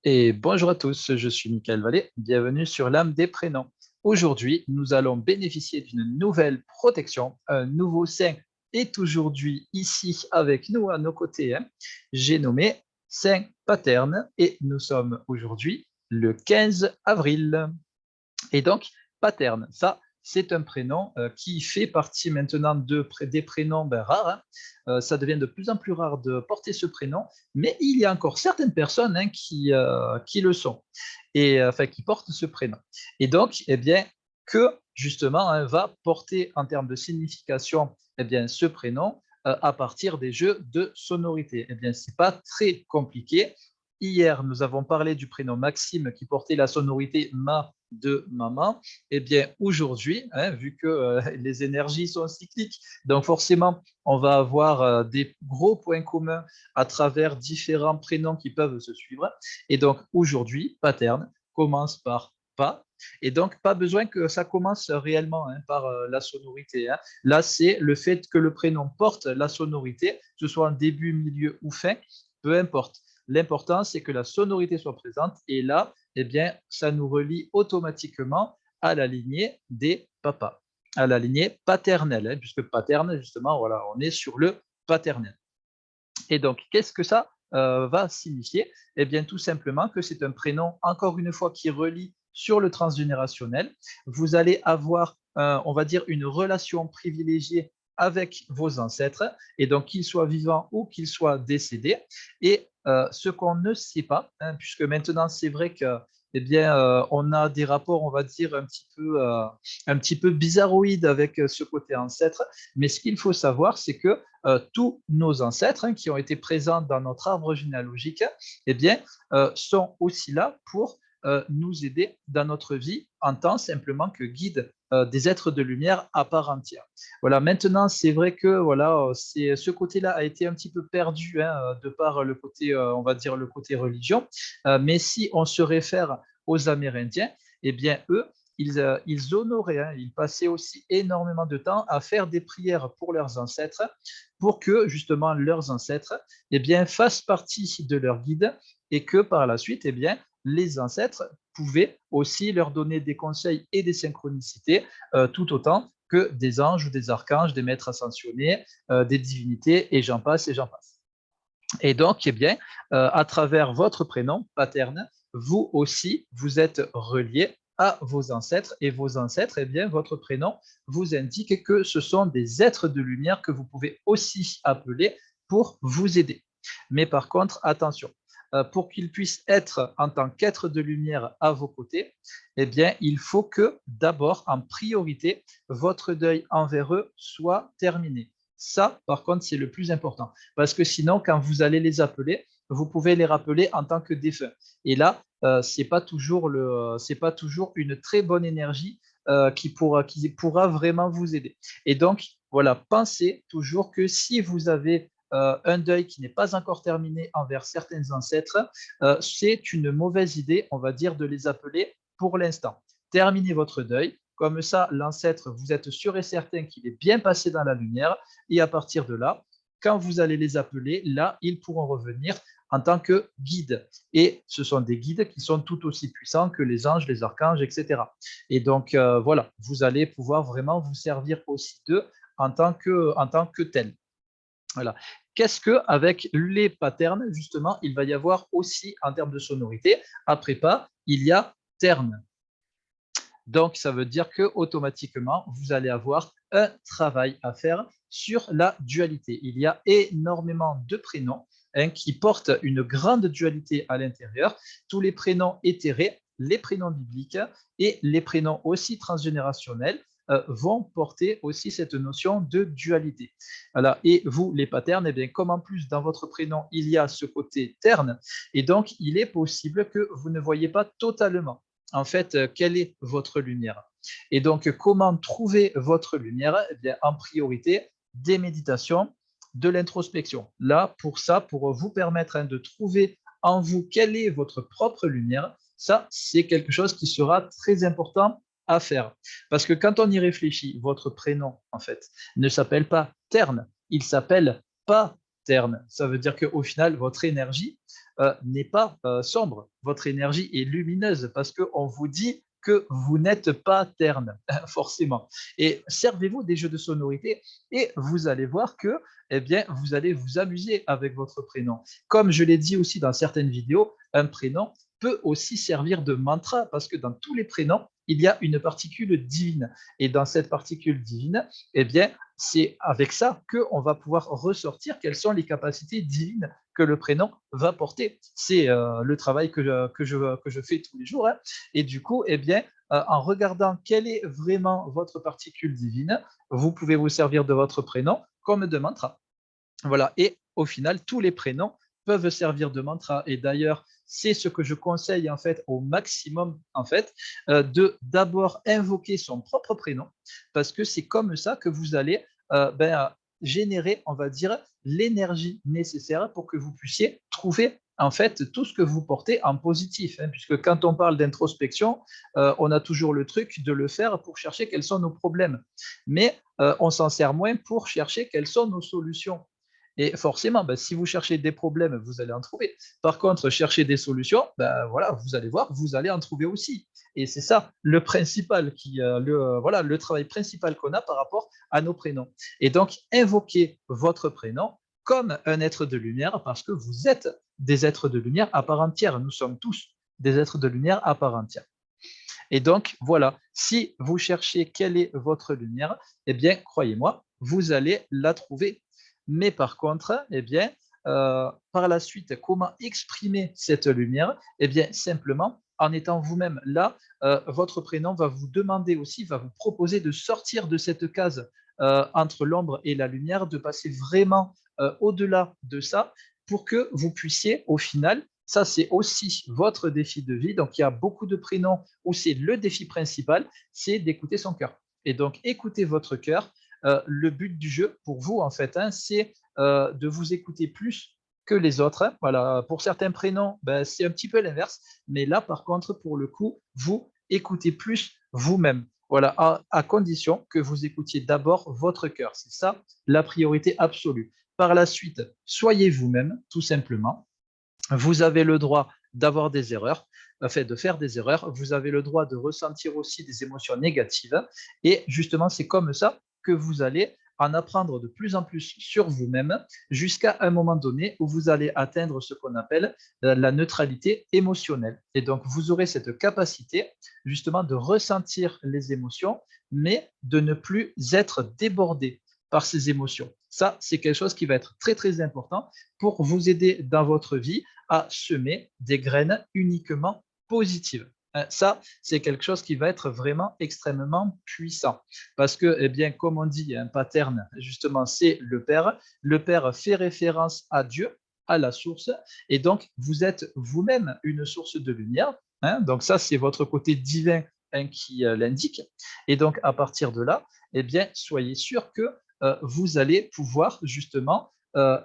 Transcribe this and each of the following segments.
Et bonjour à tous, je suis Michael Vallée, bienvenue sur l'âme des prénoms. Aujourd'hui, nous allons bénéficier d'une nouvelle protection, un nouveau saint est aujourd'hui ici avec nous à nos côtés, hein. J'ai nommé Saint Paterne et nous sommes aujourd'hui le 15 avril. Et donc, Paterne, ça, c'est un prénom qui fait partie maintenant des prénoms rares, hein. Ça devient de plus en plus rare de porter ce prénom, mais il y a encore certaines personnes, hein, qui le sont, et enfin qui portent ce prénom. Et donc, eh bien, que justement hein, va porter en termes de signification eh bien, ce prénom à partir des jeux de sonorité. Eh bien, c'est pas très compliqué. Hier, nous avons parlé du prénom Maxime qui portait la sonorité ma de maman. Eh bien, aujourd'hui, hein, vu que les énergies sont cycliques, donc forcément, on va avoir des gros points communs à travers différents prénoms qui peuvent se suivre. Et donc, aujourd'hui, Paterne commence par pas. Et donc, pas besoin que ça commence réellement hein, par la sonorité, hein. Là, c'est le fait que le prénom porte la sonorité, que ce soit en début, milieu ou fin, peu importe. L'important, c'est que la sonorité soit présente. Et là, eh bien, ça nous relie automatiquement à la lignée des papas, à la lignée paternelle, hein, puisque paterne, justement, voilà, on est sur le paternel. Et donc, qu'est-ce que ça va signifier? Eh bien, tout simplement que c'est un prénom, encore une fois, qui relie sur le transgénérationnel. Vous allez avoir, on va dire, une relation privilégiée avec vos ancêtres, et donc qu'ils soient vivants ou qu'ils soient décédés. Et ce qu'on ne sait pas, hein, puisque maintenant c'est vrai que eh bien, on a des rapports, on va dire, un petit peu bizarroïdes avec ce côté ancêtre, mais ce qu'il faut savoir, c'est que tous nos ancêtres hein, qui ont été présents dans notre arbre généalogique, eh bien, sont aussi là pour nous aider dans notre vie en tant simplement que guide des êtres de lumière à part entière. Voilà, maintenant, c'est vrai que voilà, ce côté-là a été un petit peu perdu hein, de par le côté, on va dire, le côté religion. Mais si on se réfère aux Amérindiens, eh bien, eux, ils honoraient, hein, ils passaient aussi énormément de temps à faire des prières pour leurs ancêtres, pour que justement leurs ancêtres eh bien, fassent partie de leur guide et que par la suite, eh bien, les ancêtres pouvaient aussi leur donner des conseils et des synchronicités tout autant que des anges ou des archanges, des maîtres ascensionnés, des divinités, et j'en passe, et j'en passe. Et donc, eh bien, à travers votre prénom paterne, vous aussi, vous êtes relié à vos ancêtres, et vos ancêtres, eh bien, votre prénom vous indique que ce sont des êtres de lumière que vous pouvez aussi appeler pour vous aider. Mais par contre, attention, pour qu'ils puissent être en tant qu'êtres de lumière à vos côtés, eh bien, il faut que d'abord, en priorité, votre deuil envers eux soit terminé. Ça, par contre, c'est le plus important. Parce que sinon, quand vous allez les appeler, vous pouvez les rappeler en tant que défunts. Et là, c'est pas toujours une très bonne énergie qui pourra vraiment vous aider. Et donc, voilà, pensez toujours que si vous avez un deuil qui n'est pas encore terminé envers certains ancêtres, c'est une mauvaise idée, on va dire, de les appeler pour l'instant. Terminez votre deuil. Comme ça, l'ancêtre, vous êtes sûr et certain qu'il est bien passé dans la lumière. Et à partir de là, quand vous allez les appeler, là, ils pourront revenir en tant que guides. Et ce sont des guides qui sont tout aussi puissants que les anges, les archanges, etc. Et donc, voilà, vous allez pouvoir vraiment vous servir aussi d'eux en tant que tels. Voilà. Qu'est-ce que avec les patterns, justement, il va y avoir aussi en termes de sonorité, après pas, il y a terne. Donc, ça veut dire que automatiquement, vous allez avoir un travail à faire sur la dualité. Il y a énormément de prénoms hein, qui portent une grande dualité à l'intérieur. Tous les prénoms éthérés, les prénoms bibliques et les prénoms aussi transgénérationnels vont porter aussi cette notion de dualité. Voilà. Et vous, les patterns, eh bien, comme en plus dans votre prénom, il y a ce côté terne, et donc il est possible que vous ne voyez pas totalement en fait, quelle est votre lumière. Et donc, comment trouver votre lumière? Eh bien, en priorité, des méditations, de l'introspection. Là, pour ça, pour vous permettre hein, de trouver en vous quelle est votre propre lumière, ça, c'est quelque chose qui sera très important à faire. Parce que quand on y réfléchit, votre prénom, en fait, ne s'appelle pas Terne, il s'appelle pas Terne. Ça veut dire qu'au final, votre énergie n'est pas sombre. Votre énergie est lumineuse parce qu'on vous dit que vous n'êtes pas terne, forcément. Et servez-vous des jeux de sonorité et vous allez voir que eh bien, vous allez vous amuser avec votre prénom. Comme je l'ai dit aussi dans certaines vidéos, un prénom peut aussi servir de mantra parce que dans tous les prénoms, il y a une particule divine. Et dans cette particule divine, eh bien, c'est avec ça qu'on va pouvoir ressortir quelles sont les capacités divines que le prénom va porter. C'est le travail que je fais tous les jours. Hein. Et du coup, eh bien, en regardant quelle est vraiment votre particule divine, vous pouvez vous servir de votre prénom comme de mantra. Voilà. Et au final, tous les prénoms peuvent servir de mantra. Et d'ailleurs, c'est ce que je conseille en fait au maximum en fait, de d'abord invoquer son propre prénom, parce que c'est comme ça que vous allez générer, on va dire, l'énergie nécessaire pour que vous puissiez trouver en fait tout ce que vous portez en positif, hein, puisque quand on parle d'introspection, on a toujours le truc de le faire pour chercher quels sont nos problèmes, mais on s'en sert moins pour chercher quelles sont nos solutions. Et forcément, si vous cherchez des problèmes, vous allez en trouver. Par contre, chercher des solutions, voilà, vous allez voir, vous allez en trouver aussi. Et c'est ça le principal, voilà, le travail principal qu'on a par rapport à nos prénoms. Et donc, invoquez votre prénom comme un être de lumière parce que vous êtes des êtres de lumière à part entière. Nous sommes tous des êtres de lumière à part entière. Et donc, voilà, si vous cherchez quelle est votre lumière, eh bien, croyez-moi, vous allez la trouver. Mais par contre, eh bien, par la suite, comment exprimer cette lumière? Eh bien, simplement en étant vous-même là, votre prénom va vous demander aussi, va vous proposer de sortir de cette case entre l'ombre et la lumière, de passer vraiment au-delà de ça pour que vous puissiez, au final, ça c'est aussi votre défi de vie. Donc, il y a beaucoup de prénoms où c'est le défi principal, c'est d'écouter son cœur. Et donc, écoutez votre cœur. Le but du jeu pour vous, en fait, hein, c'est de vous écouter plus que les autres. Hein. Voilà. Pour certains prénoms, c'est un petit peu l'inverse. Mais là, par contre, pour le coup, vous écoutez plus vous-même. Voilà, à condition que vous écoutiez d'abord votre cœur. C'est ça la priorité absolue. Par la suite, soyez vous-même, tout simplement. Vous avez le droit d'avoir des erreurs, enfin de faire des erreurs. Vous avez le droit de ressentir aussi des émotions négatives. Et justement, c'est comme ça que vous allez en apprendre de plus en plus sur vous-même jusqu'à un moment donné où vous allez atteindre ce qu'on appelle la neutralité émotionnelle. Et donc, vous aurez cette capacité justement de ressentir les émotions, mais de ne plus être débordé par ces émotions. Ça, c'est quelque chose qui va être très, très important pour vous aider dans votre vie à semer des graines uniquement positives. Ça, c'est quelque chose qui va être vraiment extrêmement puissant. Parce que, eh bien, comme on dit, un pattern, justement, c'est le Père. Le Père fait référence à Dieu, à la source. Et donc, vous êtes vous-même une source de lumière. Hein, donc, ça, c'est votre côté divin qui l'indique. Et donc, à partir de là, eh bien, soyez sûr que vous allez pouvoir justement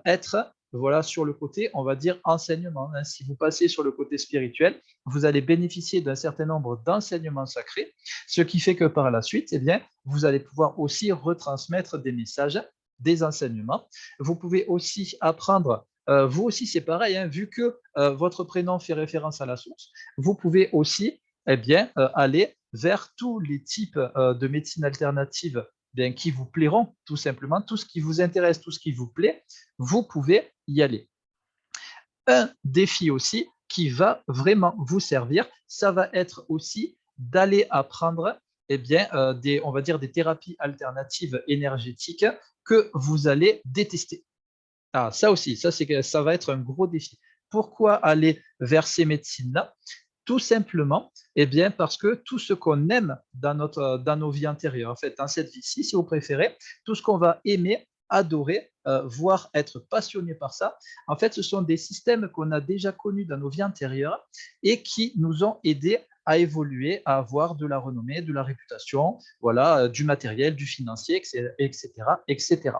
être voilà, sur le côté, on va dire, enseignement. Hein. Si vous passez sur le côté spirituel, vous allez bénéficier d'un certain nombre d'enseignements sacrés, ce qui fait que par la suite, eh bien, vous allez pouvoir aussi retransmettre des messages, des enseignements. Vous pouvez aussi apprendre, vous aussi c'est pareil, hein, vu que votre prénom fait référence à la source, vous pouvez aussi eh bien, aller vers tous les types de médecine alternative bien, qui vous plairont, tout simplement. Tout ce qui vous intéresse, tout ce qui vous plaît, vous pouvez y aller. Un défi aussi qui va vraiment vous servir, ça va être aussi d'aller apprendre eh bien, on va dire des thérapies alternatives énergétiques que vous allez détester. Ah, ça aussi, ça va être un gros défi. Pourquoi aller vers ces médecines-là? Tout simplement, eh bien, parce que tout ce qu'on aime dans nos vies antérieures, en fait, dans cette vie-ci, si vous préférez, tout ce qu'on va aimer, adorer, voire être passionné par ça, en fait, ce sont des systèmes qu'on a déjà connus dans nos vies antérieures et qui nous ont aidés à évoluer, à avoir de la renommée, de la réputation, voilà, du matériel, du financier, etc., etc.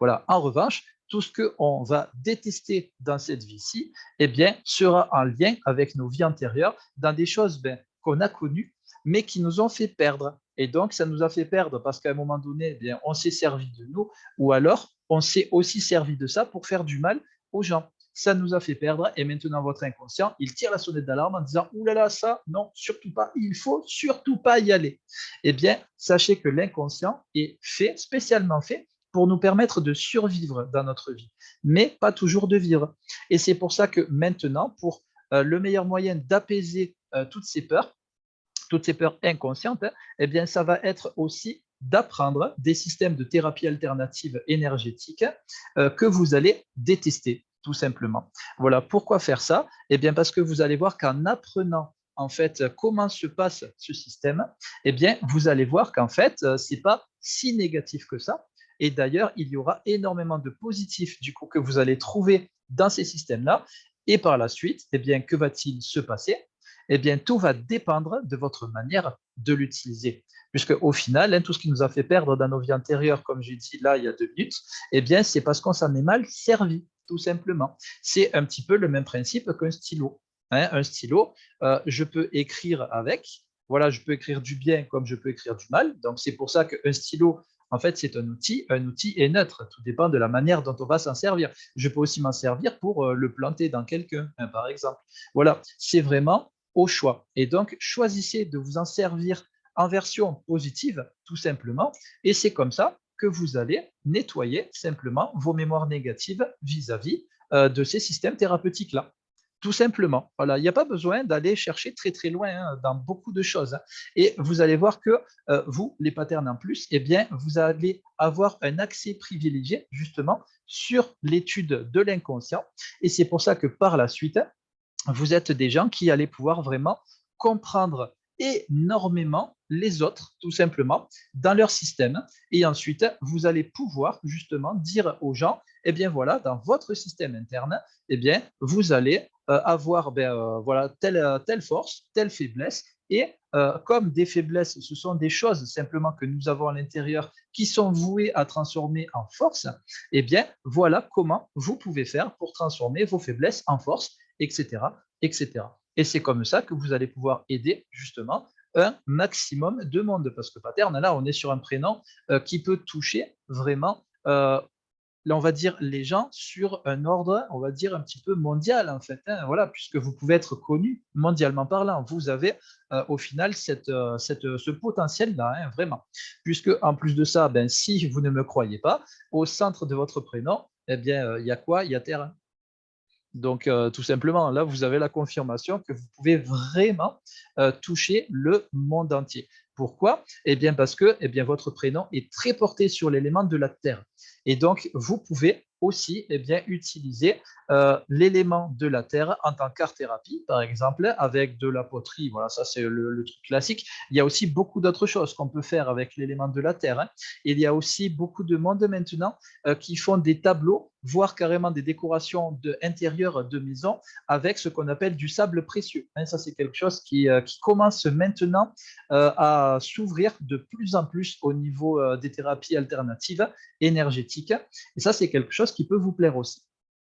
Voilà. En revanche, tout ce qu'on va détester dans cette vie-ci, eh bien, sera en lien avec nos vies antérieures, dans des choses qu'on a connues, mais qui nous ont fait perdre. Et donc, ça nous a fait perdre parce qu'à un moment donné, on s'est servi de nous, ou alors on s'est aussi servi de ça pour faire du mal aux gens. ça nous a fait perdre et maintenant votre inconscient, il tire la sonnette d'alarme en disant « Ouh là là, ça, non, surtout pas, il faut surtout pas y aller ». Eh bien, sachez que l'inconscient est fait, spécialement fait, pour nous permettre de survivre dans notre vie, mais pas toujours de vivre. Et c'est pour ça que maintenant, pour le meilleur moyen d'apaiser toutes ces peurs inconscientes, eh bien, ça va être aussi d'apprendre des systèmes de thérapie alternative énergétique que vous allez détester, tout simplement. Voilà, pourquoi faire ça? Eh bien, parce que vous allez voir qu'en apprenant en fait comment se passe ce système, eh bien, vous allez voir qu'en fait, ce n'est pas si négatif que ça. Et d'ailleurs, il y aura énormément de positifs du coup que vous allez trouver dans ces systèmes-là. Et par la suite, eh bien, que va-t-il se passer? Eh bien, tout va dépendre de votre manière de l'utiliser. Puisque au final, tout ce qui nous a fait perdre dans nos vies antérieures, comme j'ai dit là il y a 2 minutes, eh bien, c'est parce qu'on s'en est mal servi, tout simplement. C'est un petit peu le même principe qu'un stylo. Un stylo, je peux écrire avec. Voilà, je peux écrire du bien comme je peux écrire du mal. Donc, c'est pour ça qu'un stylo, en fait, c'est un outil. Un outil est neutre. Tout dépend de la manière dont on va s'en servir. Je peux aussi m'en servir pour le planter dans quelqu'un, par exemple. Voilà, c'est vraiment au choix. Et donc, choisissez de vous en servir en version positive, tout simplement. Et c'est comme ça que vous allez nettoyer simplement vos mémoires négatives vis-à-vis de ces systèmes thérapeutiques-là. Tout simplement. Voilà, il n'y a pas besoin d'aller chercher très très loin dans beaucoup de choses. Et vous allez voir que vous, les patterns en plus, eh bien, vous allez avoir un accès privilégié justement sur l'étude de l'inconscient. Et c'est pour ça que par la suite, vous êtes des gens qui allez pouvoir vraiment comprendre énormément les autres, tout simplement, dans leur système. Et ensuite, vous allez pouvoir justement dire aux gens, eh bien voilà, dans votre système interne, eh bien, vous allez avoir voilà, telle force, telle faiblesse. Et comme des faiblesses, ce sont des choses simplement que nous avons à l'intérieur qui sont vouées à transformer en force, eh bien, voilà comment vous pouvez faire pour transformer vos faiblesses en force, etc., etc. Et c'est comme ça que vous allez pouvoir aider justement un maximum de monde. Parce que Pattern, là, on est sur un prénom qui peut toucher vraiment, là, on va dire, les gens sur un ordre, on va dire, un petit peu mondial, en fait. Voilà, puisque vous pouvez être connu mondialement parlant. Vous avez au final ce potentiel-là, vraiment. Puisque, en plus de ça, ben, si vous ne me croyez pas, au centre de votre prénom, eh bien, il y a quoi? Il y a Terre. Donc, tout simplement, là, vous avez la confirmation que vous pouvez vraiment toucher le monde entier. Pourquoi? Eh bien, parce que votre prénom est très porté sur l'élément de la terre. Et donc, vous pouvez aussi utiliser l'élément de la terre en tant qu'art-thérapie, par exemple, avec de la poterie. Voilà, ça, c'est le truc classique. Il y a aussi beaucoup d'autres choses qu'on peut faire avec l'élément de la terre. Il y a aussi beaucoup de monde maintenant qui font des tableaux, voire carrément des décorations intérieures de maison avec ce qu'on appelle du sable précieux. Ça, c'est quelque chose qui commence maintenant à s'ouvrir de plus en plus au niveau des thérapies alternatives énergétiques. Et ça, c'est quelque chose qui peut vous plaire aussi.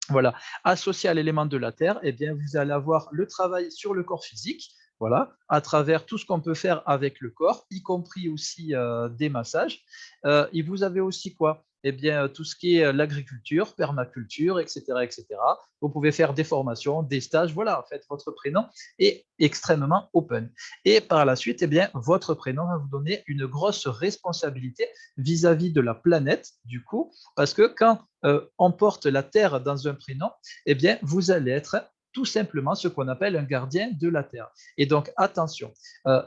Voilà, associé à l'élément de la terre, eh bien, vous allez avoir le travail sur le corps physique, voilà, à travers tout ce qu'on peut faire avec le corps, y compris aussi des massages. Et vous avez aussi quoi? Eh bien, tout ce qui est l'agriculture, permaculture, etc., etc. Vous pouvez faire des formations, des stages. Voilà, en fait, votre prénom est extrêmement open. Et par la suite, eh bien, votre prénom va vous donner une grosse responsabilité vis-à-vis de la planète, du coup, parce que quand on porte la Terre dans un prénom, eh bien, vous allez être tout simplement ce qu'on appelle un gardien de la Terre. Et donc, attention,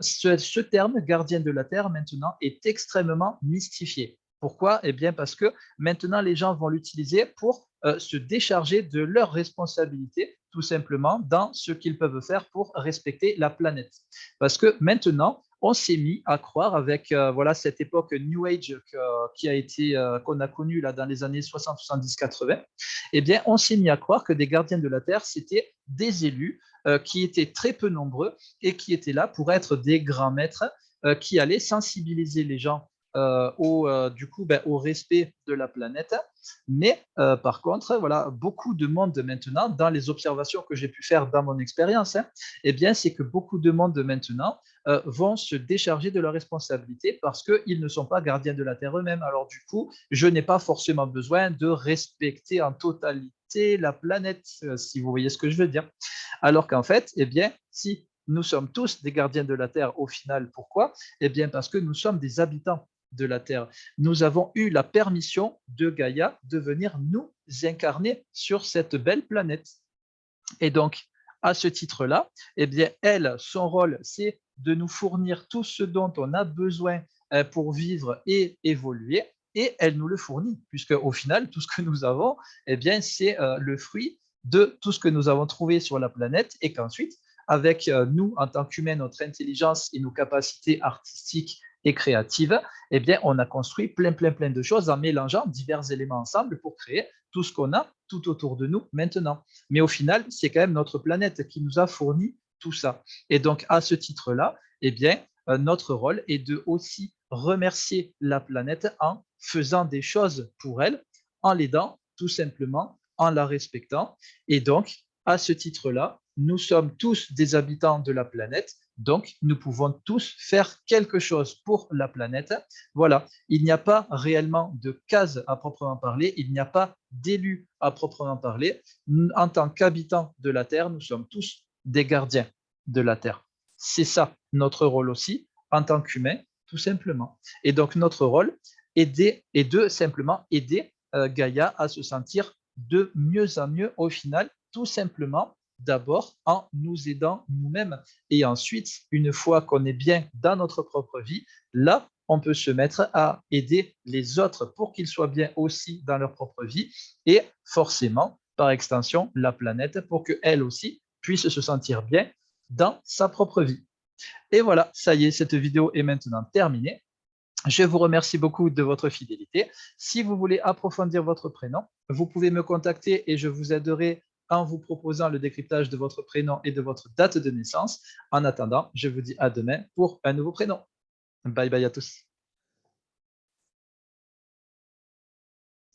ce terme, gardien de la Terre, maintenant, est extrêmement mystifié. Pourquoi? Eh bien, parce que maintenant, les gens vont l'utiliser pour se décharger de leurs responsabilités, tout simplement, dans ce qu'ils peuvent faire pour respecter la planète. Parce que maintenant, on s'est mis à croire avec voilà, cette époque New Age qui a été, qu'on a connue là, dans les années 60, 70, 80, eh bien, on s'est mis à croire que des gardiens de la Terre, c'était des élus qui étaient très peu nombreux et qui étaient là pour être des grands maîtres qui allaient sensibiliser les gens du coup, au respect de la planète. Mais par contre, voilà, beaucoup de monde maintenant, dans les observations que j'ai pu faire dans mon expérience, eh bien, c'est que beaucoup de monde maintenant vont se décharger de leurs responsabilités parce qu'ils ne sont pas gardiens de la Terre eux-mêmes. Alors du coup, je n'ai pas forcément besoin de respecter en totalité la planète, si vous voyez ce que je veux dire. Alors qu'en fait, eh bien, si nous sommes tous des gardiens de la Terre au final, pourquoi? Eh bien, parce que nous sommes des habitants de la Terre. Nous avons eu la permission de Gaïa de venir nous incarner sur cette belle planète. Et donc, à ce titre-là, eh bien, elle, son rôle, c'est de nous fournir tout ce dont on a besoin pour vivre et évoluer. Et elle nous le fournit, puisque au final, tout ce que nous avons, eh bien, c'est le fruit de tout ce que nous avons trouvé sur la planète et qu'ensuite, avec nous, en tant qu'humains, notre intelligence et nos capacités artistiques et créatives, eh bien, on a construit plein de choses en mélangeant divers éléments ensemble pour créer tout ce qu'on a tout autour de nous maintenant. Mais au final, c'est quand même notre planète qui nous a fourni tout ça. Et donc, à ce titre-là, eh bien, notre rôle est de aussi remercier la planète en faisant des choses pour elle, en l'aidant tout simplement, en la respectant. Et donc, à ce titre-là, nous sommes tous des habitants de la planète, donc nous pouvons tous faire quelque chose pour la planète. Voilà, il n'y a pas réellement de case à proprement parler, il n'y a pas d'élu à proprement parler. En tant qu'habitants de la Terre, nous sommes tous des gardiens de la Terre. C'est ça notre rôle aussi, en tant qu'humains, tout simplement. Et donc notre rôle est de simplement aider Gaïa à se sentir de mieux en mieux au final, tout simplement d'abord en nous aidant nous-mêmes. Et ensuite, une fois qu'on est bien dans notre propre vie, là, on peut se mettre à aider les autres pour qu'ils soient bien aussi dans leur propre vie et forcément, par extension, la planète pour qu'elle aussi puisse se sentir bien dans sa propre vie. Et voilà, ça y est, cette vidéo est maintenant terminée. Je vous remercie beaucoup de votre fidélité. Si vous voulez approfondir votre prénom, vous pouvez me contacter et je vous aiderai en vous proposant le décryptage de votre prénom et de votre date de naissance. En attendant, je vous dis à demain pour un nouveau prénom. Bye bye à tous.